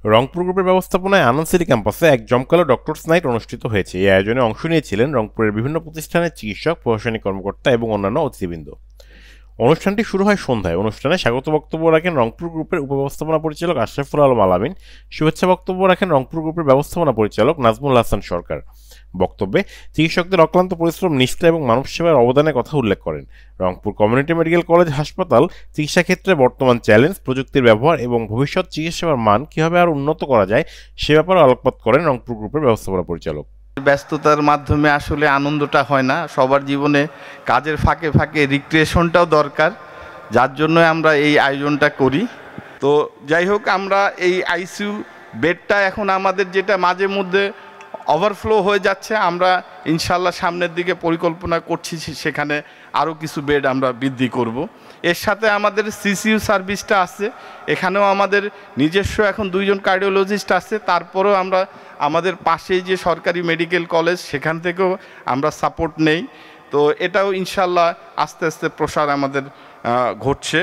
রংপুর গ্রুপের ব্যবস্থাপনায় আনন্দ সিটি ক্যাম্পাসে এক জমকালো ডক্টরস নাইট অনুষ্ঠিত হয়েছে। এই আয়োজনে অংশ নিয়েছিলেন রংপুরের বিভিন্ন প্রতিষ্ঠানের চিকিৎসক, প্রশাসনিক কর্মকর্তা এবং অন্যান্য অতিথিবৃন্দ। অনুষ্ঠানটি শুরু হয় সন্ধ্যায়। অনুষ্ঠানে স্বাগত বক্তব্য রাখেন রংপুর গ্রুপের উপব্যবস্থাপনা পরিচালক আশরাফুল আলম আলামিন। শুভেচ্ছা বক্তব্য রাখেন রংপুর গ্রুপের ব্যবস্থাপনা পরিচালক নাজমুল হাসান সরকার। বক্তব্যে চিকিৎসকদের অক্লান্ত পরিশ্রম, নিষ্ঠা এবং মানব সেবার অবদানের কথা উল্লেখ করেন। রংপুর কমিউনিটি মেডিকেল কলেজ হাসপাতাল চিকিৎসা ক্ষেত্রে বর্তমান চ্যালেঞ্জ, প্রযুক্তির ব্যবহার এবং ভবিষ্যৎ চিকিৎসা সেবার মান কীভাবে আরও উন্নত করা যায় সে ব্যাপারে আলোকপাত করেন রংপুর গ্রুপের ব্যবস্থাপনা পরিচালক। ব্যস্ততার মাধ্যমে আসলে আনন্দটা হয় না, সবার জীবনে কাজের ফাঁকে ফাঁকে রিক্রিয়েশনটাও দরকার, যার জন্য আমরা এই আয়োজনটা করি। তো যাই হোক, আমরা এই আইসিইউ বেডটা এখন আমাদের যেটা মাঝে মধ্যে ওভারফ্লো হয়ে যাচ্ছে, আমরা ইনশাল্লাহ সামনের দিকে পরিকল্পনা করছি সেখানে আরও কিছু বেড আমরা বৃদ্ধি করব। এর সাথে আমাদের সিসিইউ সার্ভিসটা আছে, এখানেও আমাদের নিজস্ব এখন 2 জন কার্ডিওলজিস্ট আছে। তারপরেও আমরা আমাদের পাশেই যে সরকারি মেডিকেল কলেজ সেখান থেকেও আমরা সাপোর্ট নেই। তো এটাও ইনশাল্লাহ আস্তে আস্তে প্রসার আমাদের ঘটছে।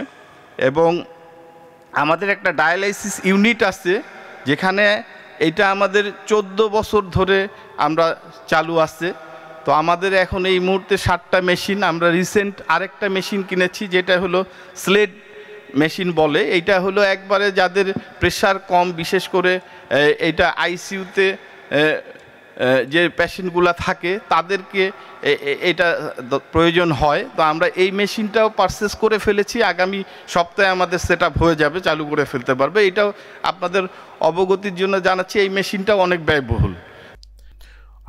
এবং আমাদের একটা ডায়ালাইসিস ইউনিট আছে, যেখানে এটা আমাদের 14 বছর ধরে আমরা চালু আছে। তো আমাদের এখন এই মুহূর্তে 7টা মেশিন, আমরা রিসেন্ট আরেকটা মেশিন কিনেছি যেটা হলো স্লেড মেশিন বলে। এইটা হলো একবারে যাদের প্রেশার কম, বিশেষ করে এইটা আইসিইউতে যে পেশেন্টগুলো থাকে তাদেরকে এটা প্রয়োজন হয়। তো আমরা এই মেশিনটাও পারচেস করে ফেলেছি, আগামী সপ্তাহে আমাদের সেটআপ হয়ে যাবে, চালু করে ফেলতে পারবে। এটাও আপনাদের অবগতির জন্য জানাচ্ছি, এই মেশিনটাও অনেক ব্যয়বহুল।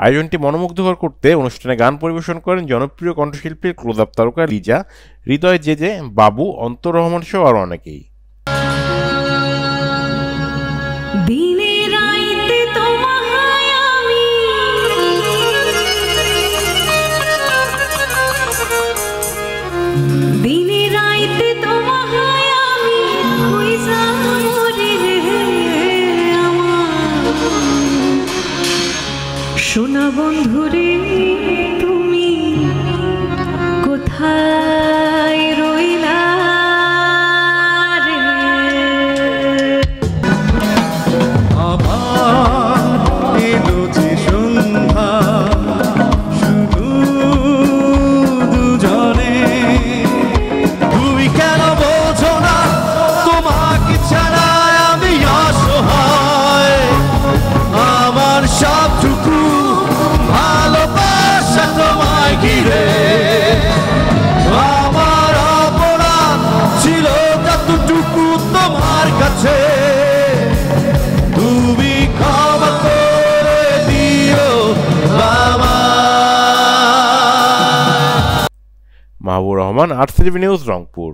আয়োজনটি মনোমুগ্ধকর করতে অনুষ্ঠানে গান পরিবেশন করেন জনপ্রিয় কণ্ঠশিল্পী ক্লোজ আপ তারকা লিজা, হৃদয় জেজে, বাবু, অন্তর রহমান সহ আরও অনেকেই। সোনা বন্ধুরে তুমি কোথায় রইলা রে? আবার এলো যে সন্ধ্যা, শুধু দুজনে। তুমি কেন বোঝো না তোমাকে ছাড়া আমি অসহায়, আমার সবটুকু ভালোবাসা তোমায় ঘিরে। আমার অপরাধ ছিল যতটুকু তোমার কাছে, তুমি ক্ষমা করে দিও বাবা। মাহবুব রহমান, RCTV নিউজ, রংপুর।